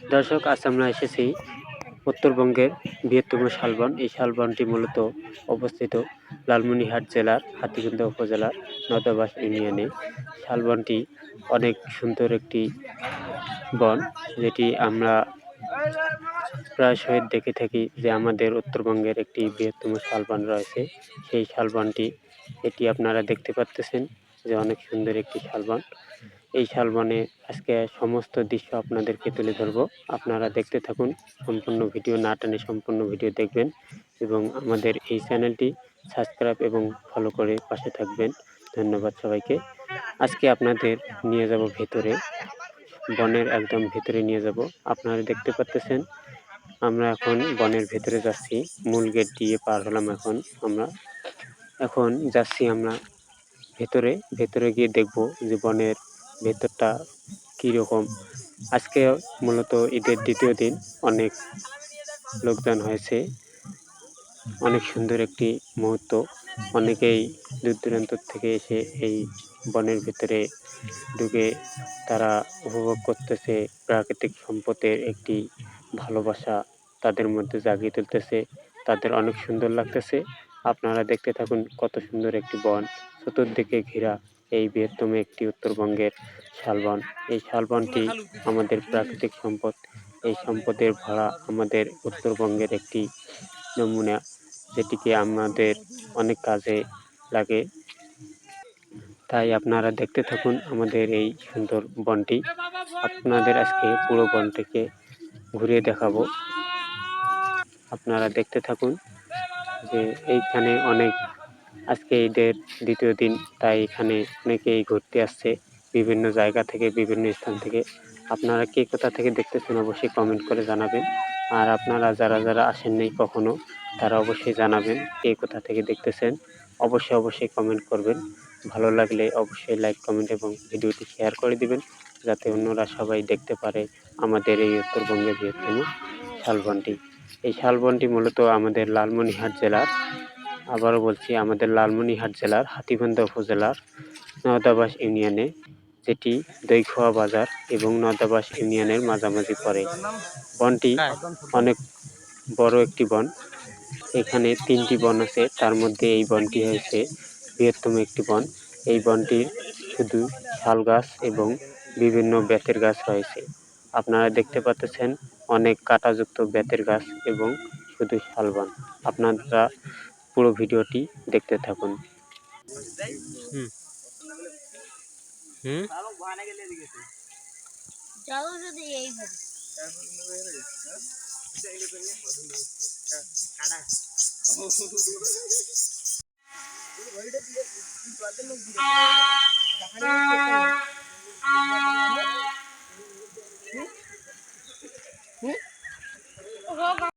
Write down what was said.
দর্শক, আজ আমরা এসেছি উত্তরবঙ্গের বৃহত্তম শালবন। এই শালবনটি মূলত অবস্থিত লালমনিরহাট জেলার হাতীগুন্দা উপজেলার নদাবাস ইউনিয়নে। শালবনটি অনেক সুন্দর একটি বন, যেটি আমরা প্রায়শই দেখে থাকি যে আমাদের উত্তরবঙ্গের একটি বৃহত্তম শালবন রয়েছে। সেই শালবনটি এটি আপনারা দেখতে পাচ্ছেন যে অনেক সুন্দর একটি শালবন। এই শালবনে আজকে সমস্ত দৃশ্য আপনাদেরকে তুলে ধরবো। আপনারা দেখতে থাকুন, সম্পূর্ণ ভিডিও না টেনে সম্পূর্ণ ভিডিও দেখবেন এবং আমাদের এই চ্যানেলটি সাবস্ক্রাইব এবং ফলো করে পাশে থাকবেন। ধন্যবাদ সবাইকে। আজকে আপনাদের নিয়ে যাব ভেতরে, বনের একদম ভেতরে নিয়ে যাব। আপনারা দেখতে পাচ্ছেন আমরা এখন বনের ভেতরে যাচ্ছি। মূল গেট দিয়ে পার হলাম। এখন যাচ্ছি আমরা ভেতরে। ভেতরে গিয়ে দেখব যে বনের ভেতরটা কীরকম। আজকে মূলত ঈদের দ্বিতীয় দিন, অনেক লোকজন হয়েছে। অনেক সুন্দর একটি মুহূর্ত। অনেকেই দূর দূরান্ত থেকে এসে এই বনের ভিতরে ঢুকে তারা উপভোগ করতেছে। প্রাকৃতিক সম্পদের একটি ভালোবাসা তাদের মধ্যে জাগিয়ে তুলতেছে। তাদের অনেক সুন্দর লাগতেছে। আপনারা দেখতে থাকুন, কত সুন্দর একটি বন, চতুর্দিকে ঘেরা এই বৃহত্তম একটি উত্তরবঙ্গের শালবন। এই শালবনটি আমাদের প্রাকৃতিক সম্পদ। এই সম্পদের ভরা আমাদের উত্তরবঙ্গের একটি নমুনা, যেটিকে আমাদের অনেক কাজে লাগে। তাই আপনারা দেখতে থাকুন আমাদের এই সুন্দর বনটি। আপনাদের আজকে পুরো বনটিকে ঘুরিয়ে দেখাবো। আপনারা দেখতে থাকুন যে এইখানে আজকে ঈদের দ্বিতীয় দিন, তাই এখানে অনেকেই ঘুরতে আসছে বিভিন্ন জায়গা থেকে, বিভিন্ন স্থান থেকে। আপনারা কে কোথা থেকে দেখতেছেন অবশ্যই কমেন্ট করে জানাবেন। আর আপনারা যারা আসেননি কখনো, তারা অবশ্যই জানাবেন কে কোথা থেকে দেখতেছেন। অবশ্যই কমেন্ট করবেন। ভালো লাগলে অবশ্যই লাইক, কমেন্ট এবং ভিডিওটি শেয়ার করে দিবেন, যাতে অন্যরা সবাই দেখতে পারে আমাদের এই উত্তরবঙ্গের বৃহত্তম শালবনটি। এই শালবনটি মূলত আমাদের লালমনিরহাট জেলার, আবারও বলছি, আমাদের লালমনিরহাট জেলার হাতীগুন্দা উপজেলার নদাবাস ইউনিয়নে, যেটি দৈখোয়া বাজার এবং নদাবাস ইউনিয়নের মাঝামাঝি পড়ে। বনটি অনেক বড় একটি বন। এখানে 3টি বন আছে, তার মধ্যে এই বনটি হয়েছে বৃহত্তম একটি বন। এই বনটির শুধু শাল গাছ এবং বিভিন্ন বেতের গাছ রয়েছে। আপনারা দেখতে পাচ্ছেন অনেক কাঁটাযুক্ত বেতের গাছ এবং শুধু শালবন। আপনারা পুরো ভিডিওটি দেখতে থাকুন।